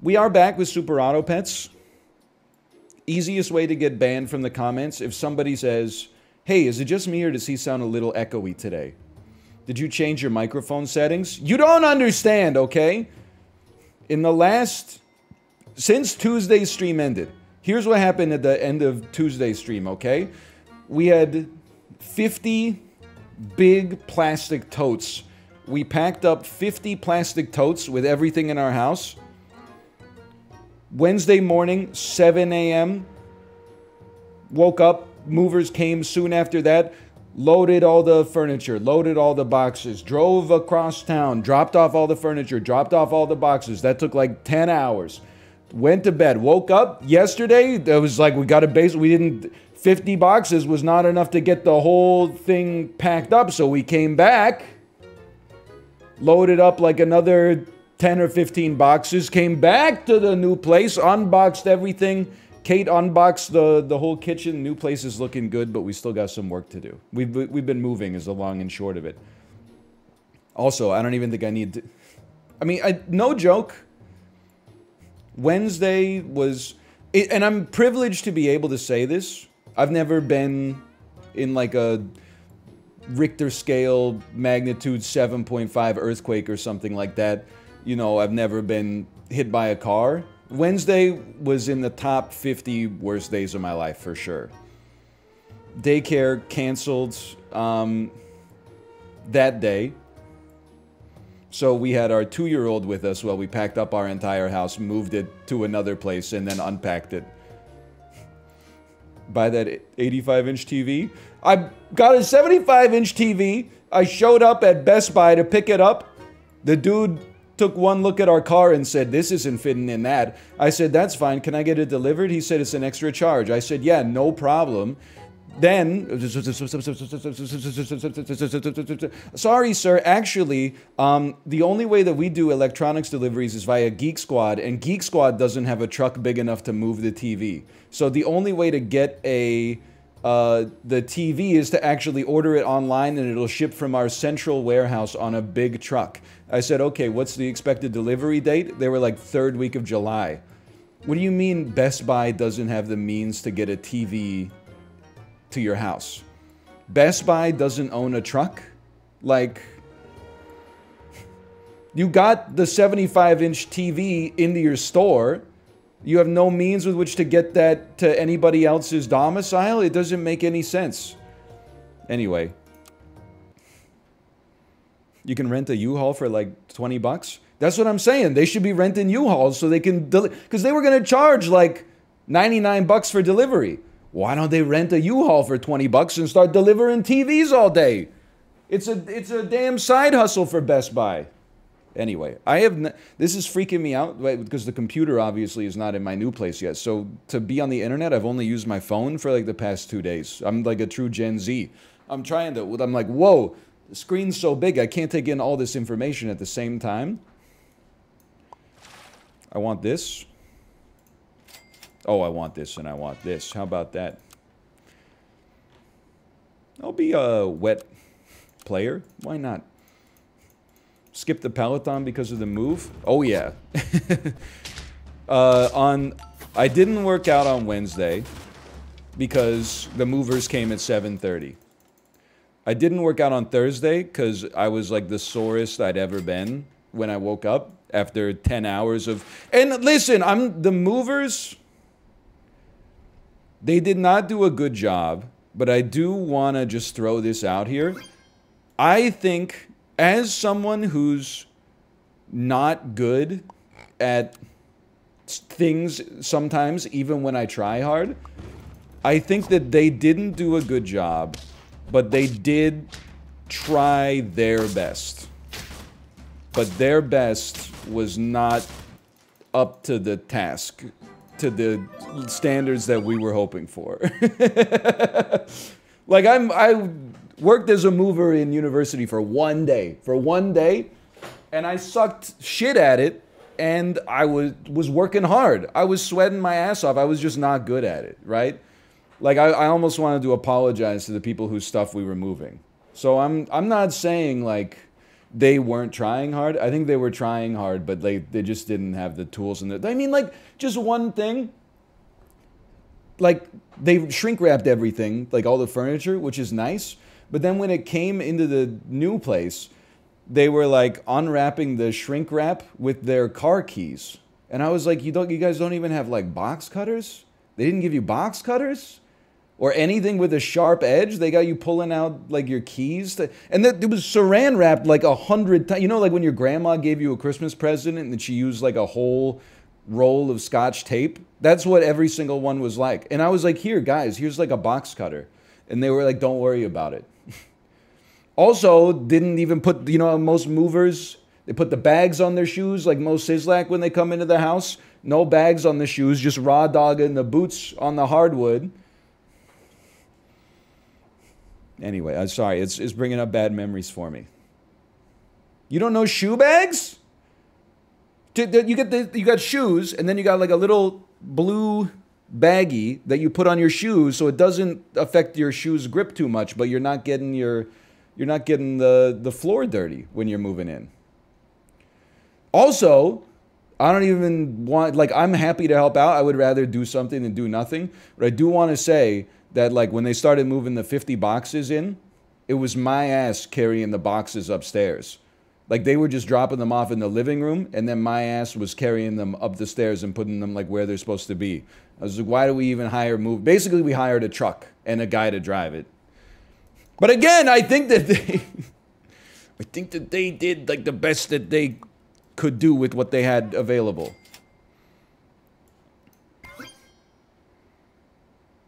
We are back with Super Auto Pets. Easiest way to get banned from the comments, if somebody says, hey, is it just me or does he sound a little echoey today? Did you change your microphone settings? You don't understand, okay? In the last... Since Tuesday's stream ended, here's what happened at the end of Tuesday's stream, okay? We had 50 big plastic totes. We packed up 50 plastic totes with everything in our house. Wednesday morning, 7 a.m. Woke up, movers came soon after that. Loaded all the furniture, loaded all the boxes, drove across town, dropped off all the furniture, dropped off all the boxes. That took like 10 hours. Went to bed, woke up yesterday. It was like we got a base. We didn't, 50 boxes was not enough to get the whole thing packed up. So we came back, loaded up like another 10 or 15 boxes, came back to the new place, unboxed everything. Kate unboxed the whole kitchen. New place is looking good, but we still got some work to do. We've been moving is the long and short of it. Also, I don't even think I need to... I mean, no joke. Wednesday was... and I'm privileged to be able to say this. I've never been in like a Richter scale magnitude 7.5 earthquake or something like that. You know, I've never been hit by a car. Wednesday was in the top 50 worst days of my life, for sure. Daycare canceled that day. So we had our 2-year-old with us while we packed up our entire house, moved it to another place, and then unpacked it. Buy that 85-inch TV. I got a 75-inch TV. I showed up at Best Buy to pick it up. The dude took one look at our car and said, this isn't fitting in that. I said, that's fine. Can I get it delivered? He said, it's an extra charge. I said, yeah, no problem. Then, sorry, sir, actually, the only way that we do electronics deliveries is via Geek Squad, and Geek Squad doesn't have a truck big enough to move the TV. So the only way to get the TV is to actually order it online, and it'll ship from our central warehouse on a big truck. I said, okay, what's the expected delivery date? They were like 3rd week of July. What do you mean Best Buy doesn't have the means to get a TV to your house? Best Buy doesn't own a truck? Like, you got the 75-inch TV into your store. You have no means with which to get that to anybody else's domicile? It doesn't make any sense. Anyway. You can rent a U-Haul for like 20 bucks? That's what I'm saying. They should be renting U-Hauls so they can... Because they were going to charge like 99 bucks for delivery. Why don't they rent a U-Haul for 20 bucks and start delivering TVs all day? It's a damn side hustle for Best Buy. Anyway, this is freaking me out because the computer obviously is not in my new place yet. So to be on the internet, I've only used my phone for like the past 2 days. I'm like a true Gen Z. I'm like, whoa, the screen's so big, I can't take in all this information at the same time. I want this. Oh, I want this and I want this. How about that? I'll be a wet player. Why not? Skip the Peloton because of the move? Oh, yeah. I didn't work out on Wednesday because the movers came at 7:30. I didn't work out on Thursday because I was like the sorest I'd ever been when I woke up after 10 hours of... And listen, the movers, they did not do a good job, but I do want to just throw this out here. I think, as someone who's not good at things sometimes, even when I try hard, I think that they didn't do a good job, but they did try their best. But their best was not up to the task, to the standards that we were hoping for. Like, I worked as a mover in university for 1 day. For 1 day, and I sucked shit at it, and I was working hard. I was sweating my ass off. I was just not good at it, right? Like, I almost wanted to apologize to the people whose stuff we were moving. So I'm not saying, like, they weren't trying hard. I think they were trying hard, but they just didn't have the tools. I mean, like, just one thing. Like, they shrink wrapped everything, like all the furniture, which is nice. But then when it came into the new place, they were like unwrapping the shrink wrap with their car keys. And I was like, you guys don't even have like box cutters? They didn't give you box cutters? Or anything with a sharp edge? They got you pulling out like your keys? And it was saran wrapped like 100 times. You know, like when your grandma gave you a Christmas present and she used like a whole roll of Scotch tape? That's what every single one was like. And I was like, here, guys, here's like a box cutter. And they were like, don't worry about it. Also, didn't even put, you know, most movers, they put the bags on their shoes, like most Sislak when they come into the house. No bags on the shoes, just raw dog in the boots on the hardwood. Anyway, I'm sorry, it's bringing up bad memories for me. You don't know shoe bags? You got shoes, and then you got like a little blue baggie that you put on your shoes so it doesn't affect your shoes grip too much, but you're not getting the floor dirty when you're moving in. Also, I don't even want, like, I'm happy to help out. I would rather do something than do nothing. But I do want to say that, like, when they started moving the 50 boxes in, it was my ass carrying the boxes upstairs. Like, they were just dropping them off in the living room, and then my ass was carrying them up the stairs and putting them, like, where they're supposed to be. I was like, why do we even Basically, we hired a truck and a guy to drive it. But again, I think that they did, like, the best that they could do with what they had available.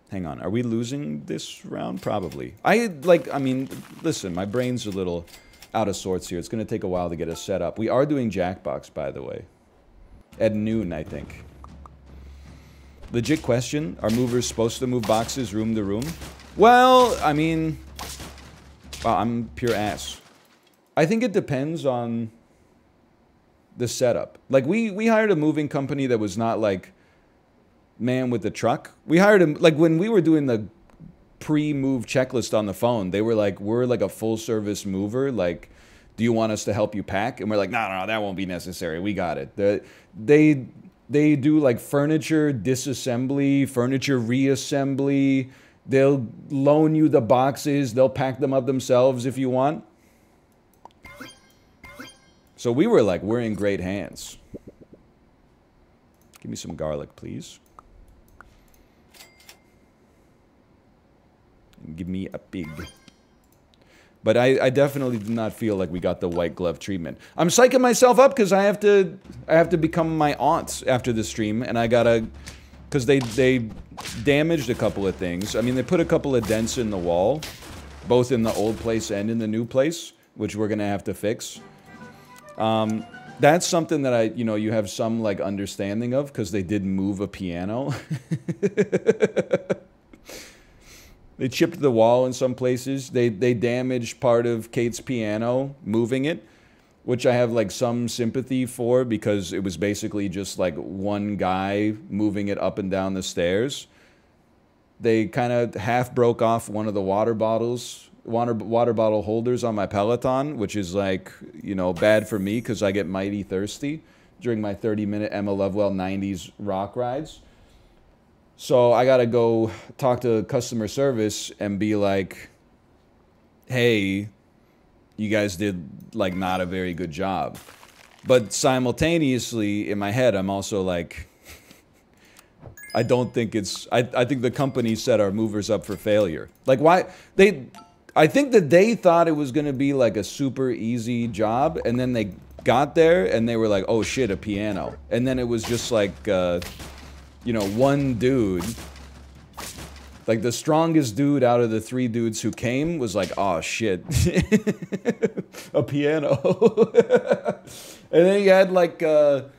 Hang on, are we losing this round? Probably. I mean, listen, my brain's a little out of sorts here. It's going to take a while to get us set up. We are doing Jackbox, by the way. At noon, I think. Legit question, are movers supposed to move boxes room to room? Well, I mean, wow, I'm pure ass. I think it depends on the setup. Like, we hired a moving company that was not like man with the truck. We hired him, like, when we were doing the pre-move checklist on the phone, they were like, we're like a full-service mover, like, do you want us to help you pack? And we're like, no, that won't be necessary, we got it. They do like furniture disassembly, furniture reassembly. They'll loan you the boxes, they'll pack them up themselves if you want. So we were like, we're in great hands. Give me some garlic, please. Give me a pig. But I definitely do not feel like we got the white glove treatment. I'm psyching myself up because I have to become my aunts after the stream, and I gotta, because they damaged a couple of things. I mean, they put a couple of dents in the wall, both in the old place and in the new place, which we're gonna have to fix. That's something that you have some like understanding of because they did move a piano. They chipped the wall in some places. They damaged part of Kate's piano moving it, which I have like some sympathy for because it was basically just like one guy moving it up and down the stairs. They kind of half broke off one of the water bottle holders on my Peloton, which is like, bad for me because I get mighty thirsty during my 30-minute Emma Lovewell 90s rock rides. So I gotta go talk to customer service and be like, hey, you guys did like not a very good job. But simultaneously in my head, I'm also like, I don't think I think the company set our movers up for failure. Like why, I think that they thought it was gonna be like a super easy job and then they got there and they were like, oh shit, a piano. And then it was just like, one dude, like the strongest dude out of the 3 dudes who came was like, oh shit, a piano. And then he had like a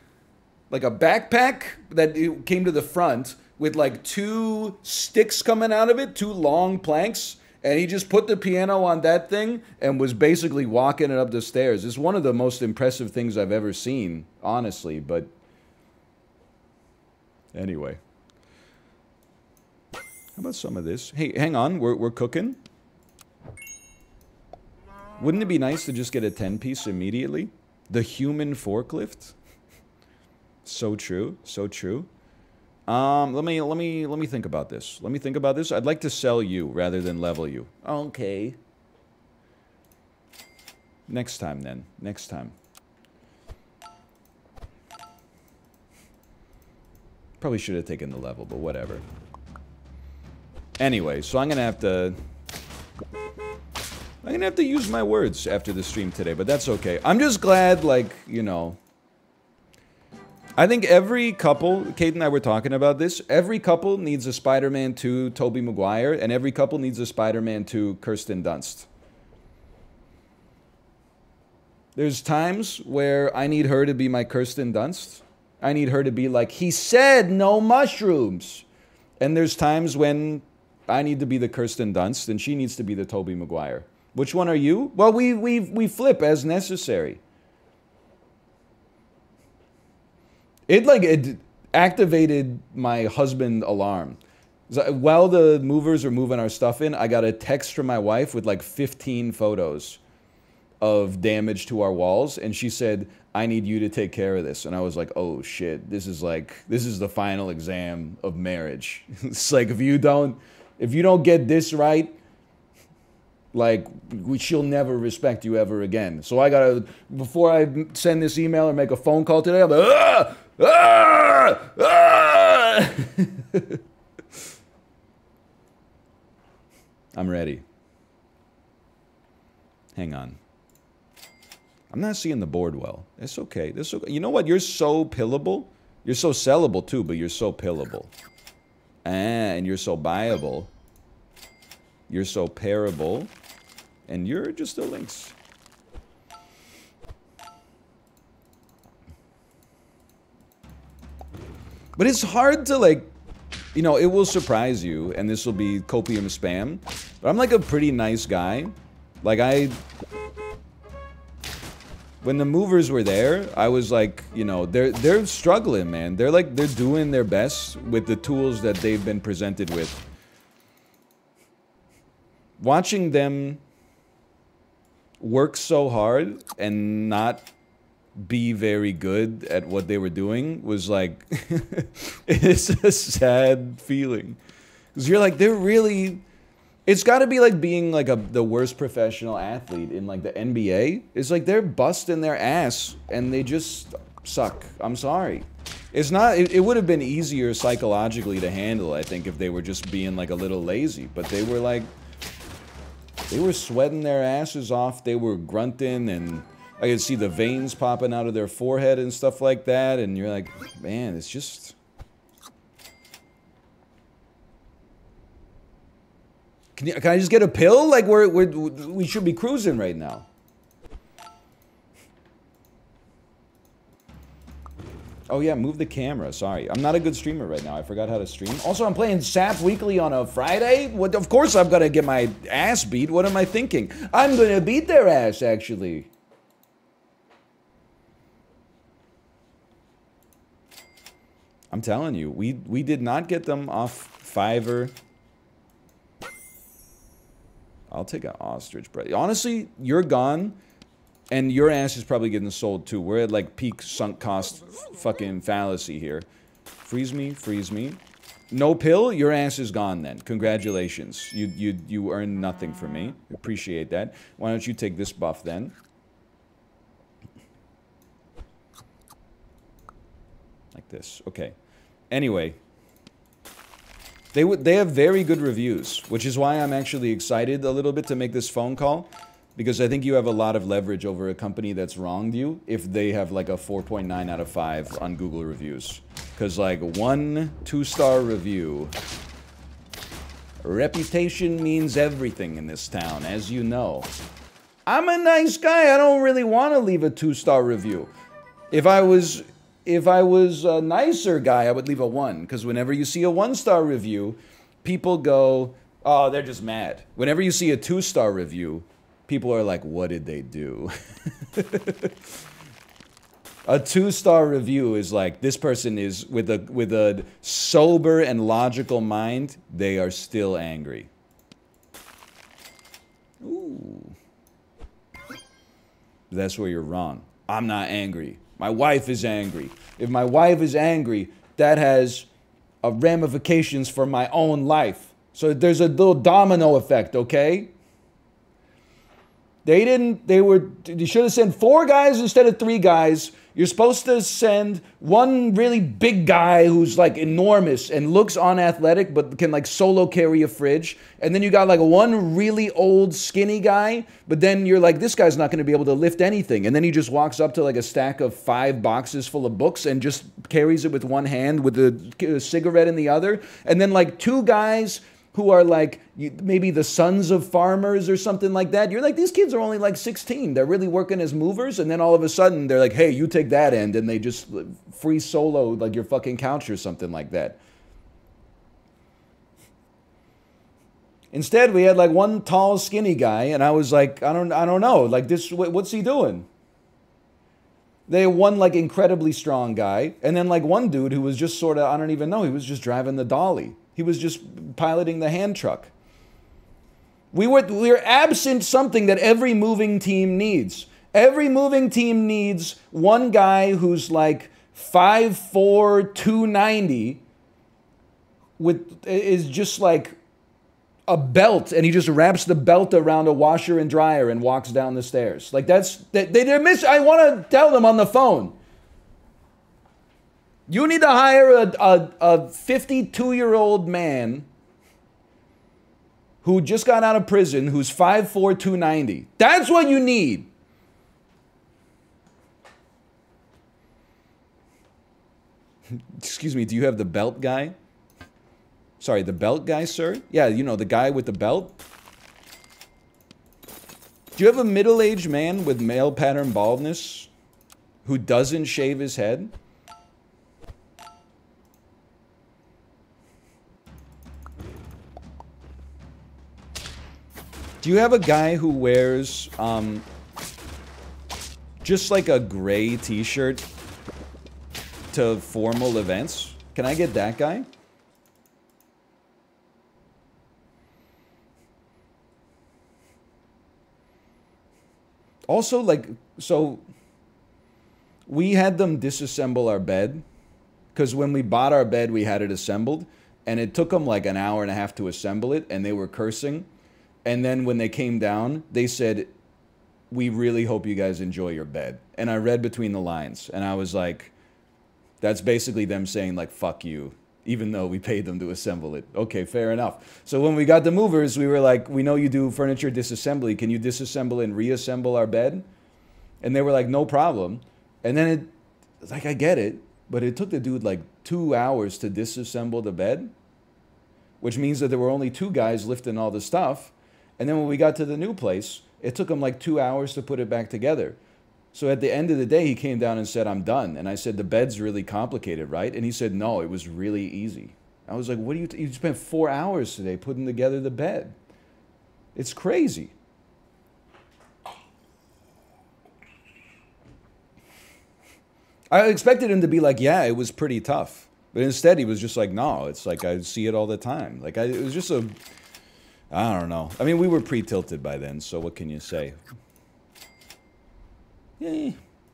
backpack that came to the front with like 2 sticks coming out of it, 2 long planks. And he just put the piano on that thing and was basically walking it up the stairs. It's one of the most impressive things I've ever seen, honestly, but anyway. How about some of this? Hey, hang on, we're cooking. Wouldn't it be nice to just get a 10-piece immediately? The human forklift? So true, so true. Let me think about this. Let me think about this. I'd like to sell you rather than level you. Okay. Next time then. Next time. Probably should have taken the level, but whatever. Anyway, so I'm gonna have to use my words after the stream today, but that's okay. I'm just glad, like, you know, I think every couple, Kate and I were talking about this, every couple needs a Spider-Man 2 Tobey Maguire, and every couple needs a Spider-Man 2 Kirsten Dunst. There's times where I need her to be my Kirsten Dunst. I need her to be like, he said no mushrooms. And there's times when I need to be the Kirsten Dunst, and she needs to be the Tobey Maguire. Which one are you? Well, we flip as necessary. It activated my husband alarm. So while the movers are moving our stuff in, I got a text from my wife with like 15 photos of damage to our walls, and she said, I need you to take care of this. And I was like, oh shit, this is the final exam of marriage. It's like, if you don't get this right, like, she'll never respect you ever again. So I gotta, before I send this email or make a phone call today, I'm like, ah! Ah! Ah! I'm ready. Hang on. I'm not seeing the board well. It's okay. This okay. You know what? You're so pillable. You're so sellable too, but you're so pillable. And you're so buyable. You're so pairable. And you're just a lynx. But it's hard to, like, you know, it will surprise you, and this will be copium spam, but I'm like a pretty nice guy. Like, when the movers were there, I was like, you know, they're struggling, man. They're doing their best with the tools that they've been presented with. Watching them work so hard and not be very good at what they were doing was like, it's a sad feeling. Because you're like, they're really, it's got to be like being like the worst professional athlete in like the NBA. It's like they're busting their ass and they just suck. I'm sorry. It's not, it would have been easier psychologically to handle, I think, if they were just being like a little lazy. But they were like, they were sweating their asses off. They were grunting, and I could see the veins popping out of their forehead and stuff like that. And you're like, man, it's just... Can I just get a pill? Like, we should be cruising right now. Oh yeah, move the camera. Sorry. I'm not a good streamer right now. I forgot how to stream. Also, I'm playing SAP Weekly on a Friday. What? Of course I've got to get my ass beat. What am I thinking? I'm going to beat their ass, actually. I'm telling you, we did not get them off Fiverr. I'll take an ostrich, bro. Honestly, you're gone. And your ass is probably getting sold too. We're at like peak sunk cost fucking fallacy here. Freeze me, freeze me. No pill, your ass is gone then. Congratulations. You earned nothing from me. Appreciate that. Why don't you take this buff then? Like this. Okay. Anyway. They have very good reviews, which is why I'm actually excited a little bit to make this phone call. Because I think you have a lot of leverage over a company that's wronged you if they have like a 4.9 out of 5 on Google reviews. Because like 1 2-star review. Reputation means everything in this town, as you know. I'm a nice guy. I don't really want to leave a 2-star review. If I was a nicer guy, I would leave a 1. Because whenever you see a 1-star review, people go, oh, they're just mad. Whenever you see a 2-star review, people are like, what did they do? A 2-star review is like, this person is, with a sober and logical mind, they are still angry. Ooh. That's where you're wrong. I'm not angry. My wife is angry. If my wife is angry, that has ramifications for my own life. So there's a little domino effect, okay? They should have sent 4 guys instead of 3 guys. You're supposed to send one really big guy who's like enormous and looks unathletic but can like solo carry a fridge. And then you got like one really old skinny guy, but then you're like, this guy's not going to be able to lift anything. And then he just walks up to like a stack of 5 boxes full of books and just carries it with one hand with a cigarette in the other. And then like 2 guys who are like maybe the sons of farmers or something like that. You're like, these kids are only like 16. They're really working as movers. And then all of a sudden they're like, hey, you take that end. And they just free solo like your fucking couch or something like that. Instead, we had like one tall, skinny guy. And I was like, I don't know. Like this, what's he doing? They had one like incredibly strong guy. And then like one dude who was just sort of, I don't even know. He was just driving the dolly. He was just piloting the hand truck. We were absent something that every moving team needs. Every moving team needs one guy who's like 5'4", 290, is just like a belt, and he just wraps the belt around a washer and dryer and walks down the stairs. Like I want to tell them on the phone. You need to hire a 52-year-old man who just got out of prison, who's 5'4", 290. That's what you need. Excuse me, do you have the belt guy? Sorry, the belt guy, sir? Yeah, you know, the guy with the belt. Do you have a middle-aged man with male pattern baldness who doesn't shave his head? Do you have a guy who wears just like a gray t-shirt to formal events? Can I get that guy? Also, like, so we had them disassemble our bed because when we bought our bed, we had it assembled and it took them like an hour and a half to assemble it and they were cursing. And then when they came down, they said, we really hope you guys enjoy your bed. And I read between the lines, and I was like, that's basically them saying, like, fuck you, even though we paid them to assemble it. Okay, fair enough. So when we got the movers, we were like, we know you do furniture disassembly. Can you disassemble and reassemble our bed? And they were like, no problem. And then it's like, I get it, but it took the dude like 2 hours to disassemble the bed, which means that there were only 2 guys lifting all the stuff. And then when we got to the new place, it took him like 2 hours to put it back together. So at the end of the day, he came down and said, I'm done. And I said, the bed's really complicated, right? And he said, no, it was really easy. I was like, what do you spent 4 hours today putting together the bed. It's crazy. I expected him to be like, yeah, it was pretty tough. But instead, he was just like, no, it's like I see it all the time. Like, it was just I don't know. I mean, we were pre-tilted by then, so what can you say? Yeah,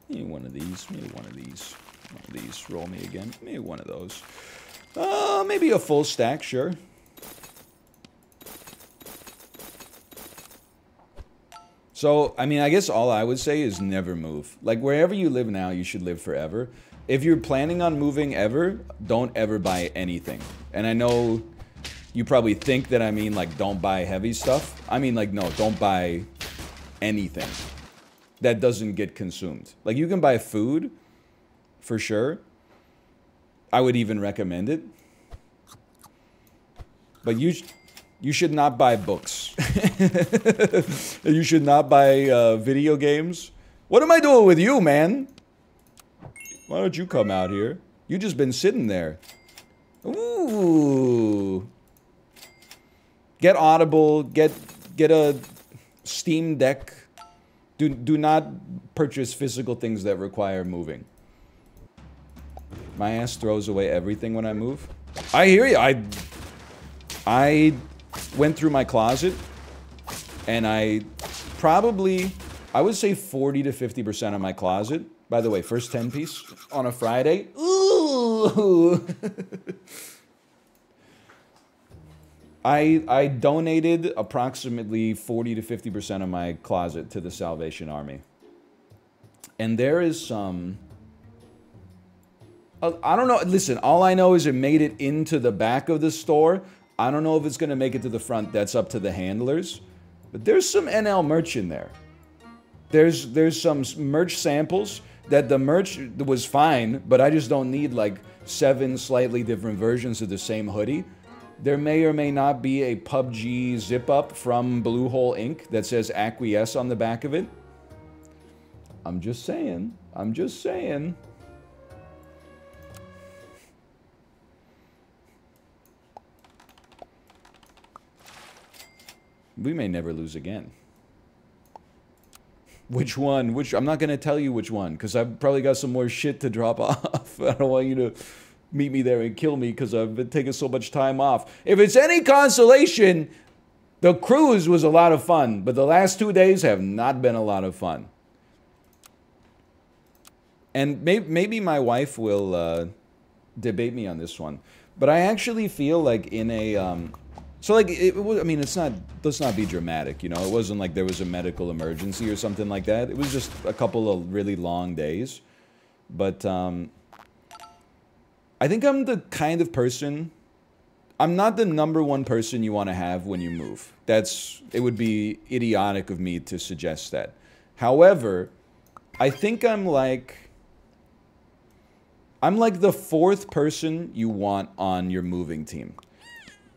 maybe one of these. Maybe one of these. One of these. Roll me again. Maybe one of those. Maybe a full stack, sure. So, I mean, I guess all I would say is never move. Like, wherever you live now, you should live forever. If you're planning on moving ever, don't ever buy anything. And I know you probably think that I mean, like, don't buy heavy stuff. I mean, like, no, don't buy anything that doesn't get consumed. Like, you can buy food, for sure. I would even recommend it. But you should not buy books. You should not buy video games. What am I doing with you, man? Why don't you come out here? You just been sitting there. Ooh. Get Audible. Get a Steam Deck. Do not purchase physical things that require moving. My ass throws away everything when I move. I hear you. I went through my closet and I probably I would say 40 to 50% of my closet. By the way, first 10 piece on a Friday. Ooh. I donated approximately 40 to 50% of my closet to the Salvation Army. And there is some... I don't know. Listen, all I know is it made it into the back of the store. I don't know if it's going to make it to the front. That's up to the handlers. But there's some NL merch in there. There's some merch samples that the merch was fine, but I just don't need like 7 slightly different versions of the same hoodie. There may or may not be a PUBG zip-up from Bluehole Inc. that says acquiesce on the back of it. I'm just saying. I'm just saying. We may never lose again. Which one? I'm not going to tell you which one, because I've probably got some more shit to drop off. I don't want you to meet me there and kill me, because I've been taking so much time off. If it's any consolation, the cruise was a lot of fun, but the last 2 days have not been a lot of fun. And maybe my wife will debate me on this one, but I actually feel like in a... So, like, it was, I mean, it's not, let's not be dramatic, you know? It wasn't like there was a medical emergency or something like that. It was just a couple of really long days. But, I think I'm the kind of person, I'm not the #1 person you want to have when you move. It would be idiotic of me to suggest that. However, I think I'm like the 4th person you want on your moving team.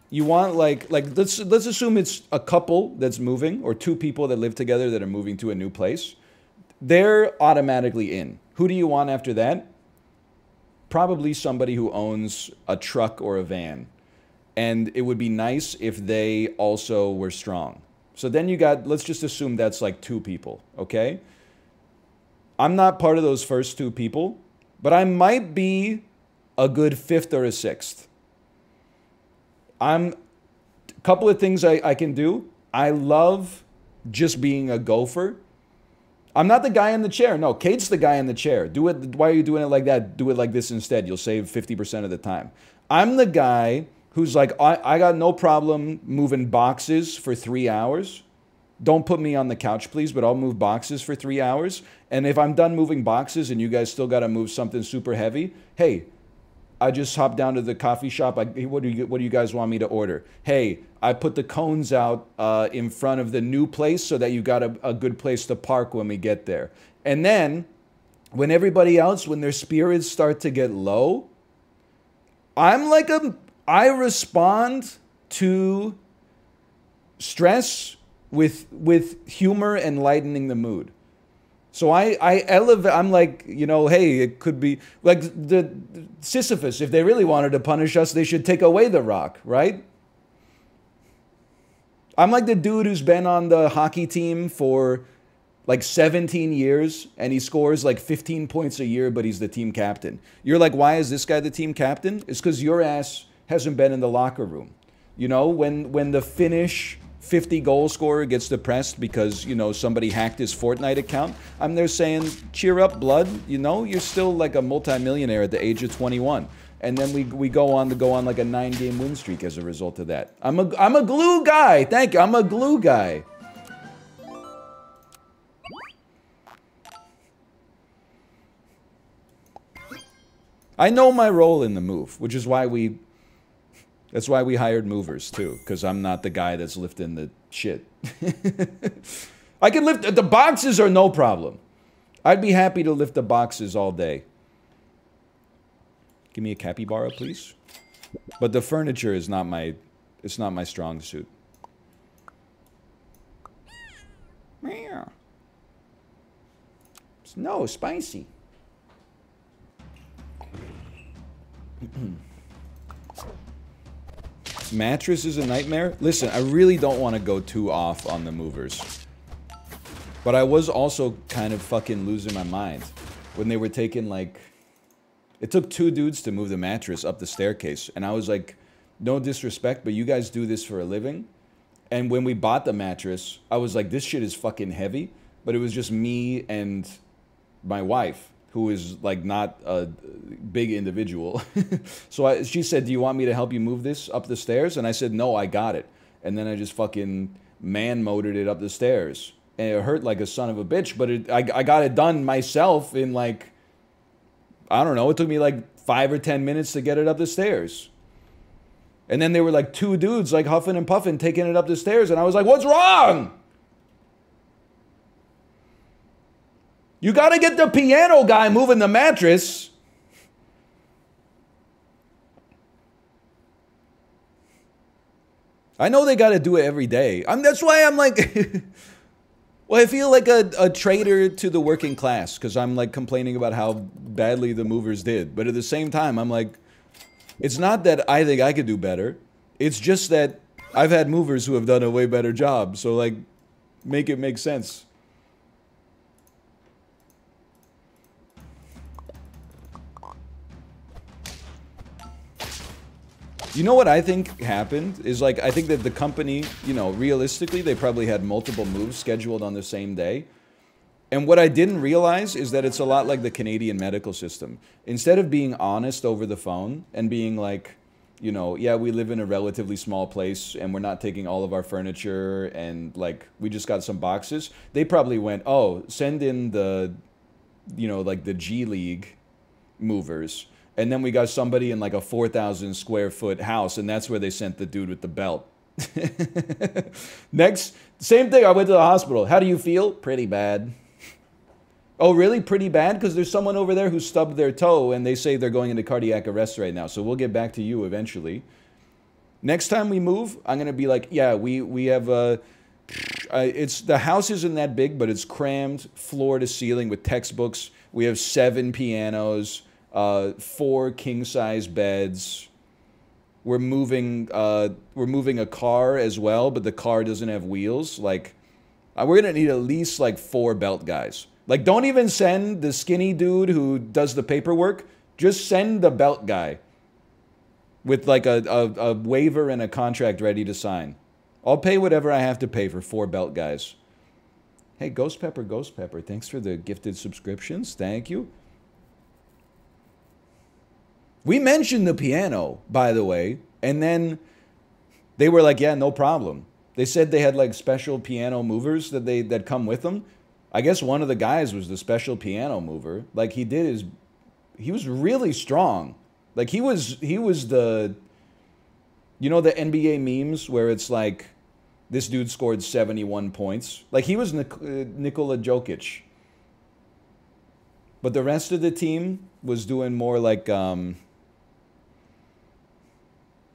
You want like let's assume it's a couple that's moving, or 2 people that live together that are moving to a new place. They're automatically in. Who do you want after that? Probably somebody who owns a truck or a van. And it would be nice if they also were strong. So then you got, let's just assume that's like 2 people, okay? I'm not part of those first 2 people, but I might be a good 5th or a 6th. A couple of things I can do. I love just being a gopher. I'm not the guy in the chair. No, Kate's the guy in the chair. Do it. Why are you doing it like that? Do it like this instead. You'll save 50% of the time. I'm the guy who's like, I got no problem moving boxes for 3 hours. Don't put me on the couch, please, but I'll move boxes for 3 hours. And if I'm done moving boxes and you guys still got to move something super heavy, hey, I just hopped down to the coffee shop. What do you guys want me to order? Hey, I put the cones out in front of the new place so that you got a good place to park when we get there. And then, when everybody else, when their spirits start to get low, I respond to stress with humor and lightening the mood. So I elevate, I'm like, you know, hey, it could be, like the Sisyphus, if they really wanted to punish us, they should take away the rock, right? I'm like the dude who's been on the hockey team for like 17 years, and he scores like 15 points a year, but he's the team captain. You're like, why is this guy the team captain? It's because your ass hasn't been in the locker room. You know, when the Finnish 50 goal scorer gets depressed because, you know, somebody hacked his Fortnite account, I'm there saying, cheer up, blood. You know, you're still like a multimillionaire at the age of 21. And then we go on like a 9-game win streak as a result of that. I'm a glue guy. Thank you. I'm a glue guy. I know my role in the move, which is why that's why we hired movers too, because I'm not the guy that's lifting the shit. I can lift, the boxes are no problem. I'd be happy to lift the boxes all day. Give me a capybara, please. But the furniture is not it's not my strong suit. No, spicy. Mattress is a nightmare. Listen, I really don't want to go too off on the movers. But I was also kind of fucking losing my mind when they were taking like... It took 2 dudes to move the mattress up the staircase. And I was like, no disrespect, but you guys do this for a living? And when we bought the mattress, I was like, this shit is fucking heavy. but it was just me and my wife, who is like not a big individual. So she said, do you want me to help you move this up the stairs? And I said, no, I got it. And then I just fucking man-motored it up the stairs. And it hurt like a son of a bitch, but I got it done myself in like, I don't know, it took me like 5 or 10 minutes to get it up the stairs. And then there were like 2 dudes like huffing and puffing taking it up the stairs, and I was like, what's wrong? You gotta get the piano guy moving the mattress. I know they gotta do it every day. That's why I'm like... Well, I feel like a traitor to the working class, because I'm like complaining about how badly the movers did. But at the same time, I'm like, it's not that I think I could do better. It's just that I've had movers who have done a way better job. So like, make it make sense. You know what I think happened is, like, I think that the company, you know, realistically, they probably had multiple moves scheduled on the same day. And what I didn't realize is that it's a lot like the Canadian medical system. Instead of being honest over the phone and being like, you know, yeah, we live in a relatively small place and we're not taking all of our furniture and like we just got some boxes, they probably went, oh, send in the, you know, like the G League movers. And then we got somebody in like a 4,000 square foot house, and that's where they sent the dude with the belt. Next, same thing, I went to the hospital. How do you feel? Pretty bad. Oh, really? Pretty bad? Because there's someone over there who stubbed their toe, and they say they're going into cardiac arrest right now, so we'll get back to you eventually. Next time we move, I'm going to be like, yeah, we have a... the house isn't that big, but it's crammed floor to ceiling with textbooks. We have 7 pianos. 4 king-size beds. We're moving a car as well, but the car doesn't have wheels. Like, we're gonna need at least like 4 belt guys. Like, don't even send the skinny dude who does the paperwork. Just send the belt guy with like a waiver and a contract ready to sign. I'll pay whatever I have to pay for 4 belt guys. Hey, Ghost Pepper, thanks for the gifted subscriptions. Thank you. We mentioned the piano, by the way, and then they were like, yeah, no problem. They said they had like special piano movers that come with them. I guess one of the guys was the special piano mover. Like he was really strong. Like he was the, you know, the NBA memes where it's like, this dude scored 71 points. Like he was Nikola Jokic. But the rest of the team was doing more like,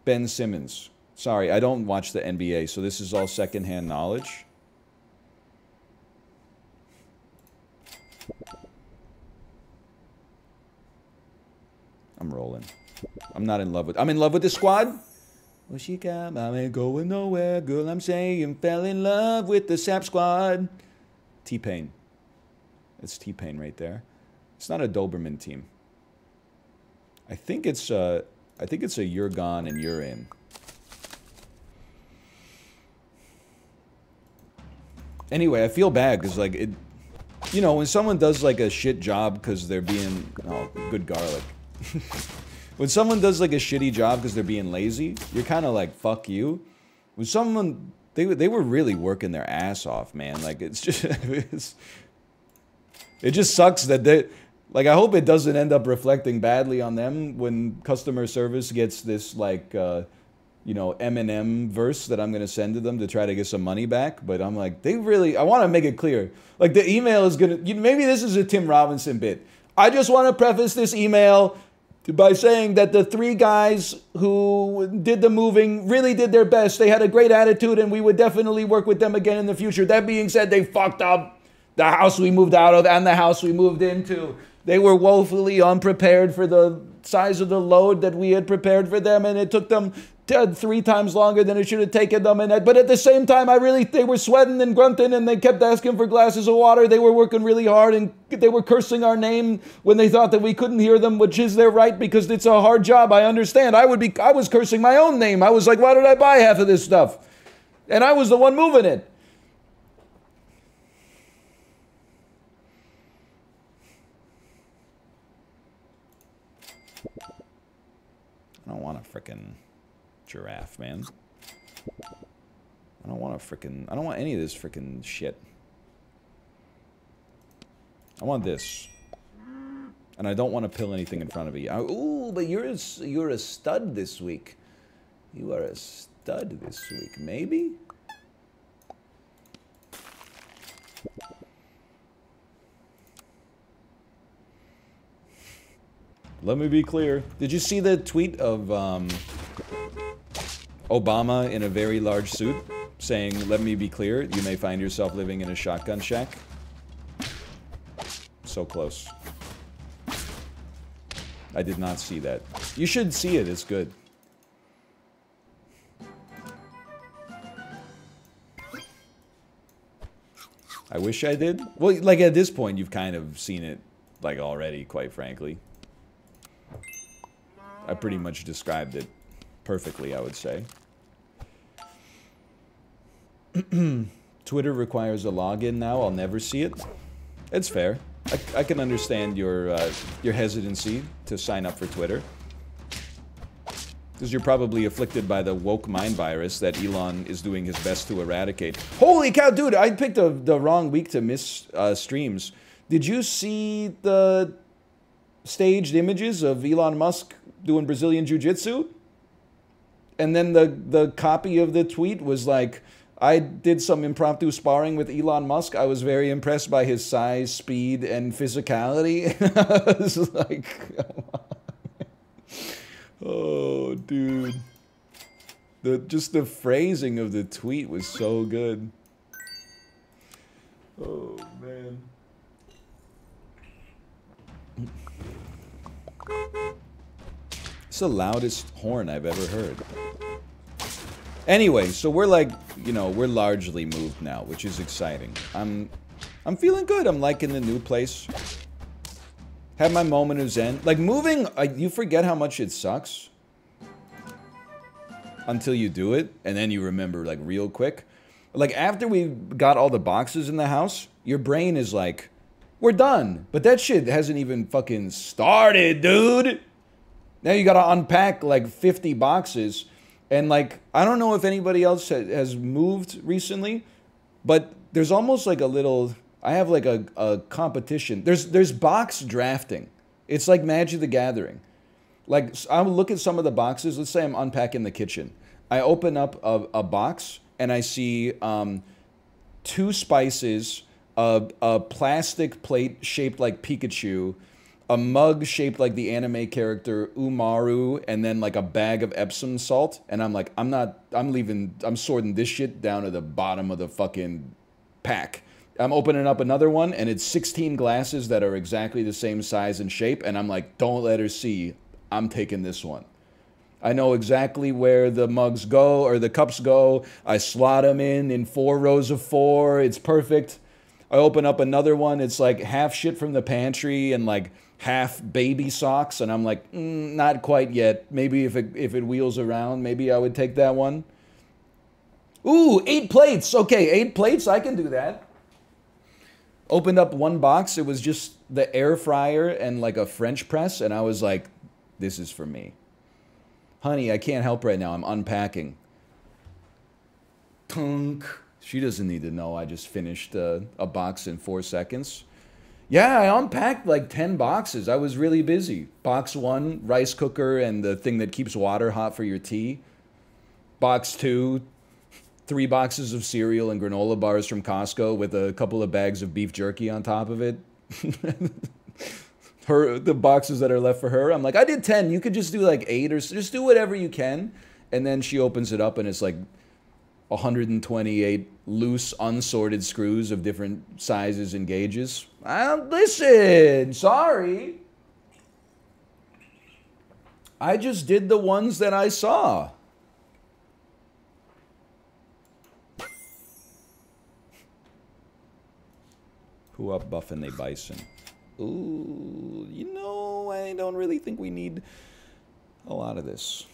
Ben Simmons. Sorry, I don't watch the NBA, so this is all secondhand knowledge. I'm rolling. I'm not in love with... I'm in love with this squad. Well, she got... I ain't going nowhere, girl, I'm saying. Fell in love with the Sap Squad. T-Pain. It's T-Pain right there. It's not a Doberman team. I think it's a you're gone and you're in. Anyway, I feel bad because like it, you know, when someone does like a shit job because they're being, oh, good garlic. When someone does like a shitty job because they're being lazy, you're kind of like, fuck you. When someone, they were really working their ass off, man. Like it's just, it just sucks that they. Like, I hope it doesn't end up reflecting badly on them when customer service gets this, like, you know, Eminem verse that I'm going to send to them to try to get some money back. But I'm like, they really, I want to make it clear. Like, the email is going to, maybe this is a Tim Robinson bit. I just want to preface this email by saying that the 3 guys who did the moving really did their best. They had a great attitude, and we would definitely work with them again in the future. That being said, they fucked up the house we moved out of and the house we moved into. They were woefully unprepared for the size of the load that we had prepared for them, and it took them 3 times longer than it should have taken them. But at the same time, they were sweating and grunting, and they kept asking for glasses of water. They were working really hard, and they were cursing our name when they thought that we couldn't hear them, which is their right because it's a hard job. I understand. I was cursing my own name. I was like, why did I buy half of this stuff? And I was the one moving it. I don't want a frickin' giraffe, man. I don't want any of this frickin' shit. I want this. And I don't want to pill anything in front of you. Ooh, but you're a stud this week. You are a stud this week. Maybe? Let me be clear. Did you see the tweet of Obama in a very large suit saying, "Let me be clear, you may find yourself living in a shotgun shack"? So close. I did not see that. You should see it, it's good. I wish I did. Well, like at this point, you've kind of seen it, like already, quite frankly. I pretty much described it perfectly, I would say. Twitter requires a login now. I'll never see it. It's fair. I can understand your hesitancy to sign up for Twitter. Because you're probably afflicted by the woke mind virus that Elon is doing his best to eradicate. Holy cow, dude! I picked the wrong week to miss streams. Did you see the staged images of Elon Musk doing Brazilian Jiu-Jitsu? And then the copy of the tweet was like, I did some impromptu sparring with Elon Musk. I was very impressed by his size, speed, and physicality. I was like, oh, dude. Just the phrasing of the tweet was so good. Oh, man. It's the loudest horn I've ever heard. Anyway, so we're like, you know, we're largely moved now, which is exciting. I'm feeling good. I'm liking the new place. Had my moment of zen. Like moving, you forget how much it sucks until you do it, and then you remember like real quick. Like after we got all the boxes in the house, your brain is like, we're done. But that shit hasn't even fucking started, dude. Now you gotta unpack like 50 boxes. And like, I don't know if anybody else has moved recently, but there's almost like a little, I have like a competition. There's box drafting. It's like Magic the Gathering. Like, I'll look at some of the boxes. Let's say I'm unpacking the kitchen. I open up a box and I see 2 spices, a plastic plate shaped like Pikachu, a mug shaped like the anime character Umaru, and then like a bag of Epsom salt. And I'm like, I'm sorting this shit down to the bottom of the fucking pack. I'm opening up another one, and it's 16 glasses that are exactly the same size and shape. And I'm like, don't let her see. I'm taking this one. I know exactly where the mugs go, or the cups go. I slot them in 4 rows of 4. It's perfect. I open up another one. It's like half shit from the pantry and like half baby socks, and I'm like, not quite yet. Maybe if it wheels around, maybe I would take that one. Ooh, 8 plates. Okay, 8 plates, I can do that. Opened up one box. It was just the air fryer and like a French press, and I was like, this is for me. Honey, I can't help right now. I'm unpacking. Tunk. She doesn't need to know I just finished a box in 4 seconds. Yeah, I unpacked like 10 boxes. I was really busy. Box 1, rice cooker and the thing that keeps water hot for your tea. Box 2, 3 boxes of cereal and granola bars from Costco with a couple of bags of beef jerky on top of it. The boxes that are left for her. I'm like, I did 10. You could just do like 8 or just do whatever you can. And then she opens it up and it's like 128 loose, unsorted screws of different sizes and gauges. Listen, sorry. I just did the ones that I saw. Who up buffing they bison? Ooh, you know, I don't really think we need a lot of this.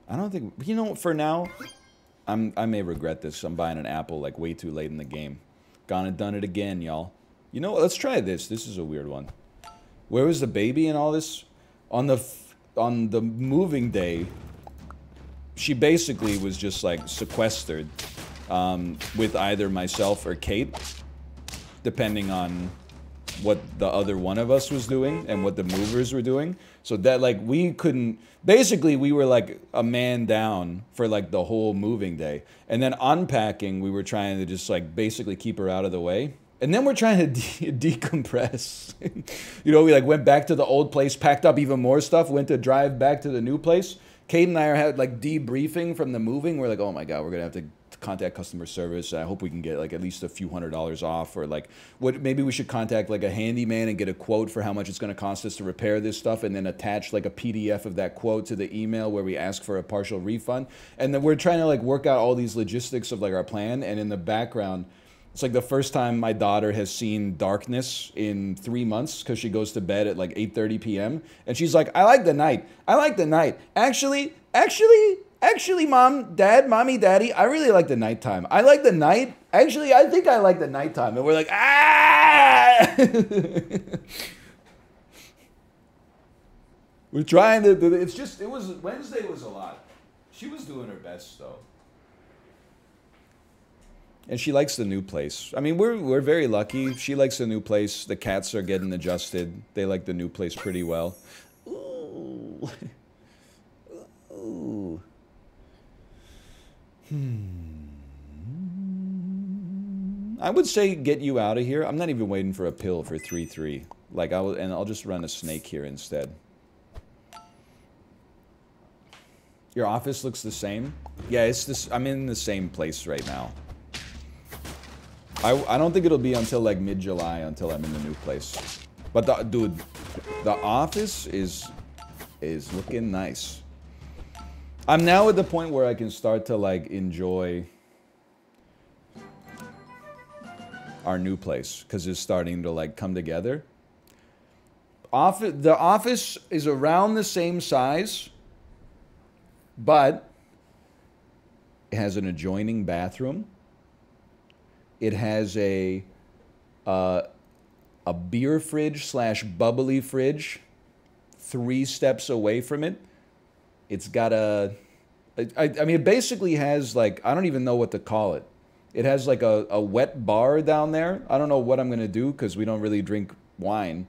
I don't think, you know, for now, I may regret this. I'm buying an Apple like way too late in the game. Gone and done it again, y'all. You know what? Let's try this. This is a weird one. Where was the baby and all this? On the moving day, she basically was just like sequestered with either myself or Kate, depending on what the other one of us was doing and what the movers were doing. So that like we couldn't, basically we were like a man down for like the whole moving day. And then unpacking, we were trying to just like basically keep her out of the way. And then we're trying to decompress. You know, we like went back to the old place, packed up even more stuff, went to drive back to the new place. Kate and I are had like debriefing from the moving. We're like, oh my God, we're gonna have to contact customer service. I hope we can get like at least a few $100s off, or like what, maybe we should contact like a handyman and get a quote for how much it's going to cost us to repair this stuff, and then attach like a PDF of that quote to the email where we ask for a partial refund. And then we're trying to like work out all these logistics of like our plan. And in the background, it's like the first time my daughter has seen darkness in 3 months, because she goes to bed at like 8:30 p.m. and she's like, I like the night. I like the night. Actually, Mom, Dad, Mommy, Daddy, I really like the nighttime. I like the night. Actually, I think I like the nighttime. And we're like, ah! We're trying to do it. It's just, Wednesday was a lot. She was doing her best, though. And she likes the new place. I mean, we're very lucky. She likes the new place. The cats are getting adjusted. They like the new place pretty well. Ooh. Ooh. I would say get you out of here. I'm not even waiting for a pill for 3-3. Like I'll just run a snake here instead. Your office looks the same? Yeah, it's this. I'm in the same place right now. I don't think it'll be until like mid-July until I'm in the new place. But dude, the office is looking nice. I'm now at the point where I can start to like enjoy our new place, because it's starting to like come together. The office is around the same size, but it has an adjoining bathroom. It has a beer fridge / bubbly fridge 3 steps away from it. It's got I mean, it basically has like, I don't even know what to call it. It has like a wet bar down there. I don't know what I'm going to do, because we don't really drink wine.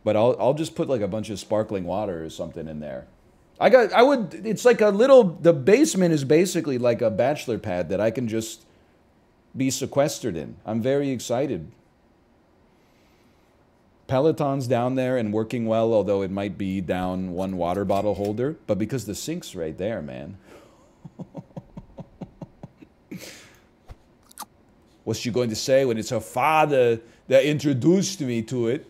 But I'll just put like a bunch of sparkling water or something in there. It's like the basement is basically like a bachelor pad that I can just be sequestered in. I'm very excited. Peloton's down there and working well, although it might be down 1 water bottle holder. But because the sink's right there, man. What's she going to say when it's her father that introduced me to it?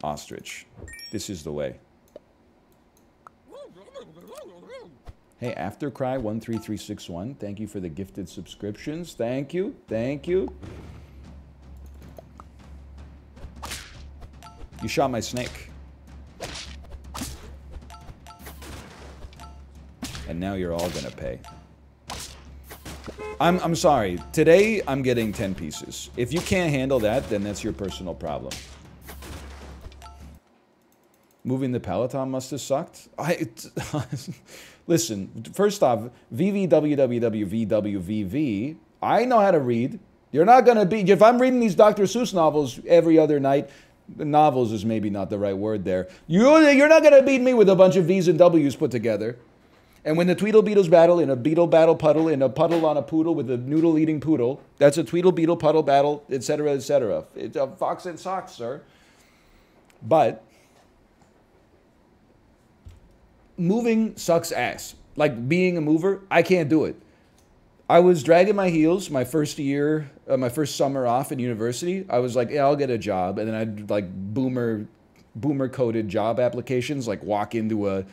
Ostrich. This is the way. Hey, Aftercry13361, thank you for the gifted subscriptions. Thank you. Thank you. You shot my snake. And now you're all gonna pay. I'm sorry. Today, I'm getting 10 pieces. If you can't handle that, then that's your personal problem. Moving the Peloton must have sucked. Listen, first off, VVWWWVWVV, I know how to read. You're not gonna be, if I'm reading these Dr. Seuss novels every other night, novels is maybe not the right word there. You're not gonna beat me with a bunch of V's and W's put together. And when the Tweedle Beetles battle in a beetle battle puddle, in a puddle on a poodle with a noodle-eating poodle, that's a Tweedle Beetle puddle battle, etc., etc. It's a fox and socks, sir. But moving sucks ass. Like being a mover, I can't do it. I was dragging my heels my first year, my first summer off in university. I was like, yeah, I'll get a job. And then I'd like boomer coded job applications, like walk into a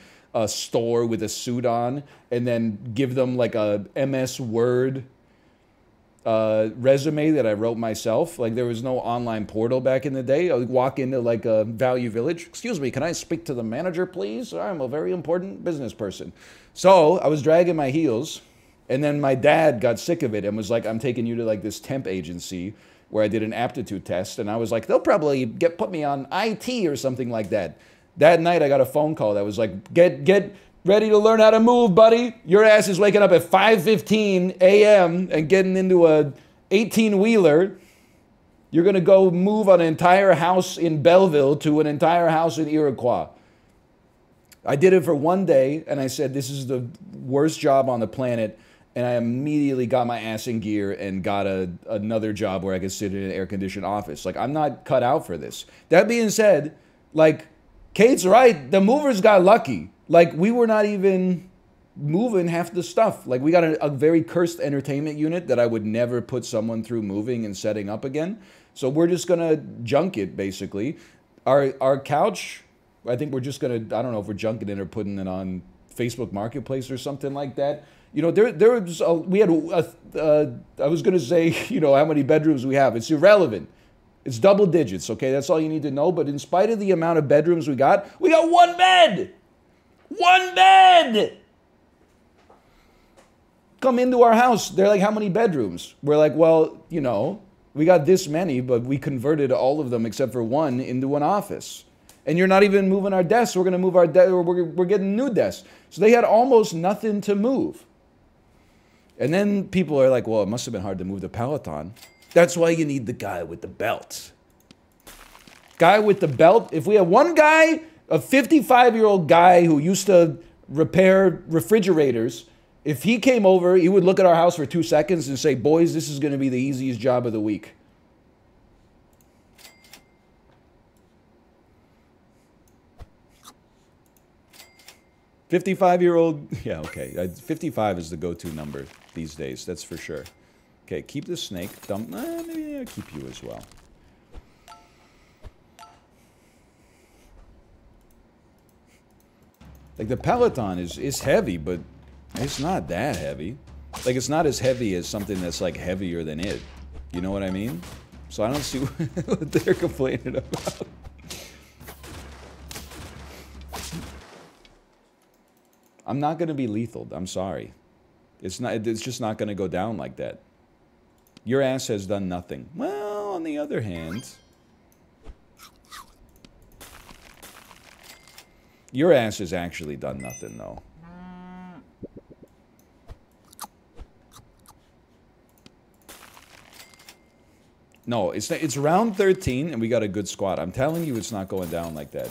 store with a suit on and then give them like a MS Word resume that I wrote myself. Like there was no online portal back in the day. I would walk into like a Value Village. Excuse me, can I speak to the manager, please? I'm a very important business person. So I was dragging my heels. And then my dad got sick of it and was like, I'm taking you to like this temp agency where I did an aptitude test. And I was like, they'll probably put me on IT or something like that. That night I got a phone call that was like, get ready to learn how to move, buddy. Your ass is waking up at 5:15 a.m. and getting into a 18-wheeler. You're going to go move an entire house in Belleville to an entire house in Iroquois. I did it for one day, and I said, this is the worst job on the planet. And I immediately got my ass in gear and got another job where I could sit in an air-conditioned office. Like, I'm not cut out for this. That being said, like, Kate's right. The movers got lucky. Like, we were not even moving half the stuff. Like, we got a very cursed entertainment unit that I would never put someone through moving and setting up again. So we're just going to junk it, basically. Our couch, I think we're just going to, I don't know if we're junking it or putting it on Facebook Marketplace or something like that. You know, there was we had I was going to say, you know, how many bedrooms we have. It's irrelevant. It's double digits, okay? That's all you need to know. But in spite of the amount of bedrooms we got one bed. One bed. Come into our house. They're like, how many bedrooms? We're like, well, you know, we got this many, but we converted all of them except for one into an office. And you're not even moving our desks. We're going to move our desk. We're getting new desks. So they had almost nothing to move. And then people are like, well, it must have been hard to move the Peloton. That's why you need the guy with the belt. Guy with the belt. If we had one guy, a 55-year-old guy who used to repair refrigerators, if he came over, he would look at our house for 2 seconds and say, boys, this is going to be the easiest job of the week. $55-year-old, yeah, okay. 55 is the go-to number these days, that's for sure. Okay, keep the snake. Dump, maybe I'll keep you as well. Like, the Peloton is heavy, but it's not that heavy. Like, it's not as heavy as something that's, like, heavier than it. You know what I mean? So I don't see what they're complaining about. I'm not going to be lethal. I'm sorry. It's just not going to go down like that. Your ass has done nothing. Well, on the other hand, your ass has actually done nothing, though. No, it's round 13, and we got a good squad. I'm telling you, it's not going down like that.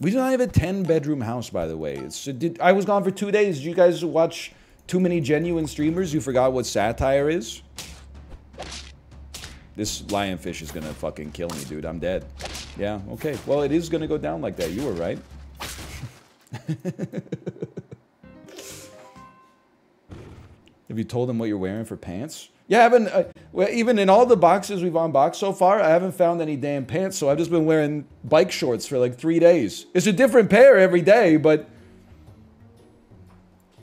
We do not have a 10-bedroom house, by the way. I was gone for 2 days. Did you guys watch too many genuine streamers? You forgot what satire is? This lionfish is gonna fucking kill me, dude. I'm dead. Yeah, okay. Well, it is gonna go down like that. You were right. Have you told them what you're wearing for pants? Yeah, I haven't. Well, even in all the boxes we've unboxed so far, I haven't found any damn pants, so I've just been wearing bike shorts for like 3 days. It's a different pair every day, but